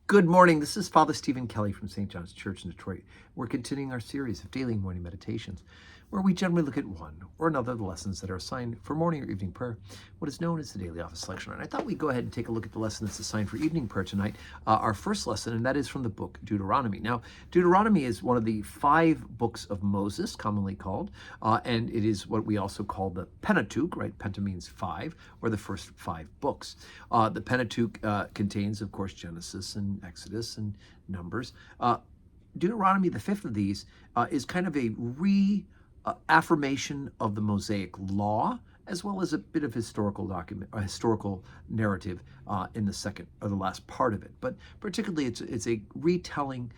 Good morning. This is Father Stephen Kelly from St. John's Church in Detroit. We're continuing our series of daily morning meditations, where we generally look at one or another of the lessons that are assigned for morning or evening prayer, what is known as the daily office selection. And I thought we'd go ahead and take a look at the lesson that's assigned for evening prayer tonight, our first lesson, and that is from the book Deuteronomy. Now, Deuteronomy is one of the 5 books of Moses, commonly called, and it is what we also call the Pentateuch, right? Penta means 5, or the first 5 books. The Pentateuch contains, of course, Genesis and Exodus and Numbers. Deuteronomy, the 5th of these, is kind of a affirmation of the Mosaic law, as well as a bit of historical narrative in the second or the last part of it. But particularly, it's a retelling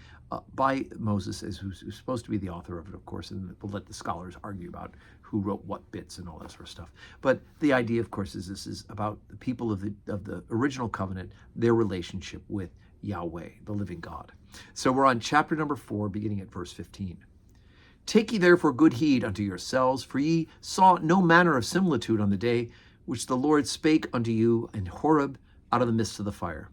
by Moses, who's supposed to be the author of it, of course, and we'll let the scholars argue about who wrote what bits and all that sort of stuff. But the idea, of course, is this is about the people of the original covenant, their relationship with Yahweh, the living God. So we're on chapter number 4, beginning at verse 15. Take ye therefore good heed unto yourselves, for ye saw no manner of similitude on the day which the Lord spake unto you in Horeb out of the midst of the fire.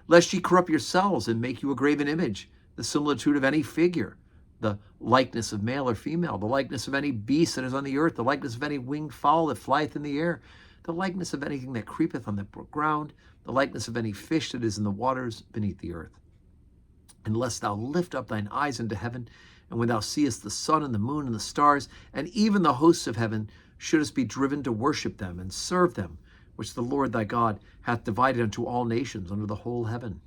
Lest ye corrupt yourselves and make you a graven image, the similitude of any figure, the likeness of male or female, the likeness of any beast that is on the earth, the likeness of any winged fowl that flieth in the air, the likeness of anything that creepeth on the ground, the likeness of any fish that is in the waters beneath the earth. And lest thou lift up thine eyes unto heaven, and when thou seest the sun and the moon and the stars, and even the hosts of heaven, shouldest be driven to worship them and serve them, which the Lord thy God hath divided unto all nations under the whole heaven.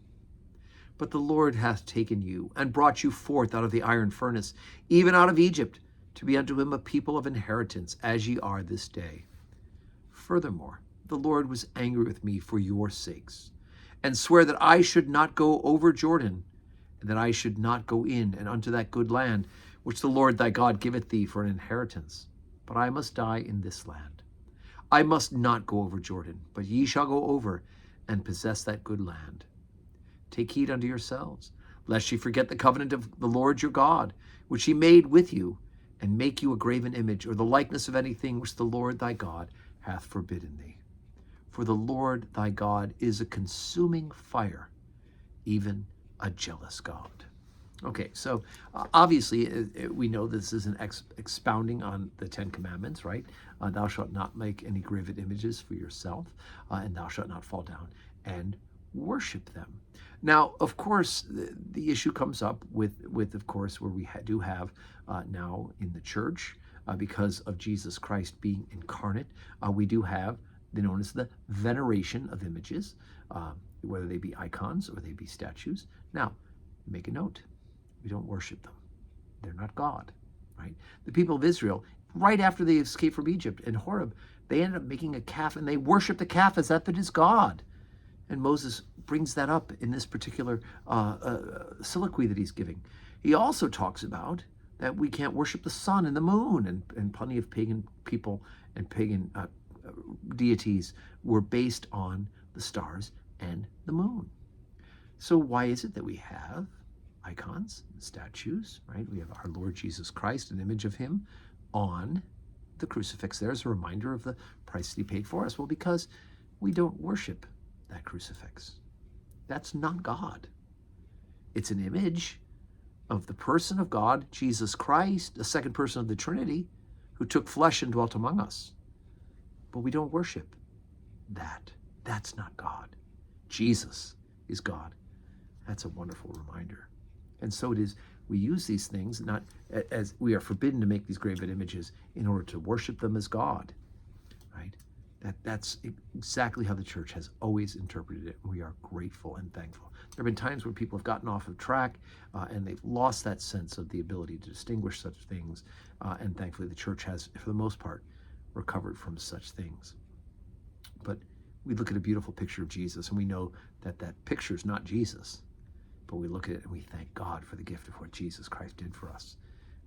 But the Lord hath taken you, and brought you forth out of the iron furnace, even out of Egypt, to be unto him a people of inheritance, as ye are this day. Furthermore, the Lord was angry with me for your sakes, and sware that I should not go over Jordan, and that I should not go in and unto that good land, which the Lord thy God giveth thee for an inheritance. But I must die in this land. I must not go over Jordan, but ye shall go over and possess that good land. Take heed unto yourselves, lest ye forget the covenant of the Lord your God, which he made with you, and make you a graven image, or the likeness of anything which the Lord thy God hath forbidden thee. For the Lord thy God is a consuming fire, even a jealous God. Okay, so obviously we know this is an expounding on the 10 Commandments, right? Thou shalt not make any graven images for yourself, and thou shalt not fall down and worship them. Now, of course, the issue comes up with of course, where we do have now in the church, because of Jesus Christ being incarnate, we do have known as the veneration of images, whether they be icons or they be statues. Now, make a note, we don't worship them. They're not God, right? The people of Israel, right after they escaped from Egypt in Horeb, they ended up making a calf, and they worship the calf as if it is God. And Moses brings that up in this particular soliloquy that he's giving. He also talks about that we can't worship the sun and the moon, and plenty of pagan people and pagan deities were based on the stars and the moon. So why is it that we have icons, statues, right? We have our Lord Jesus Christ, an image of him on the crucifix there as a reminder of the price that he paid for us. Well, because we don't worship that crucifix. That's not God. It's an image of the person of God, Jesus Christ, the second person of the Trinity, who took flesh and dwelt among us. But we don't worship that. That's not God. Jesus is God. That's a wonderful reminder. And so it is, we use these things not as we are forbidden to make these graven images in order to worship them as God, right? That's exactly how the church has always interpreted it. We are grateful and thankful. There have been times where people have gotten off of track and they've lost that sense of the ability to distinguish such things. And thankfully the church has, for the most part, recovered from such things. But we look at a beautiful picture of Jesus, and we know that that picture is not Jesus. But we look at it and we thank God for the gift of what Jesus Christ did for us.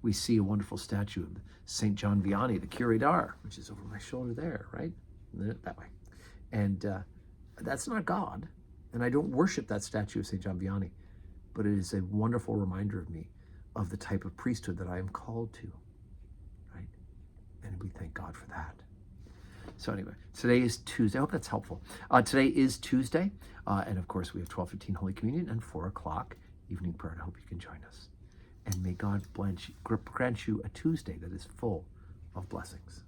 We see a wonderful statue of St. John Vianney, the Curé d'Ars, which is over my shoulder there, right? That way. And that's not God. And I don't worship that statue of St. John Vianney. But it is a wonderful reminder of me of the type of priesthood that I am called to, right? And we thank God for that. So anyway, today is Tuesday. I hope that's helpful. Today is Tuesday, and of course we have 12:15 Holy Communion and 4 o'clock evening prayer. I hope you can join us. And may God grant you a Tuesday that is full of blessings.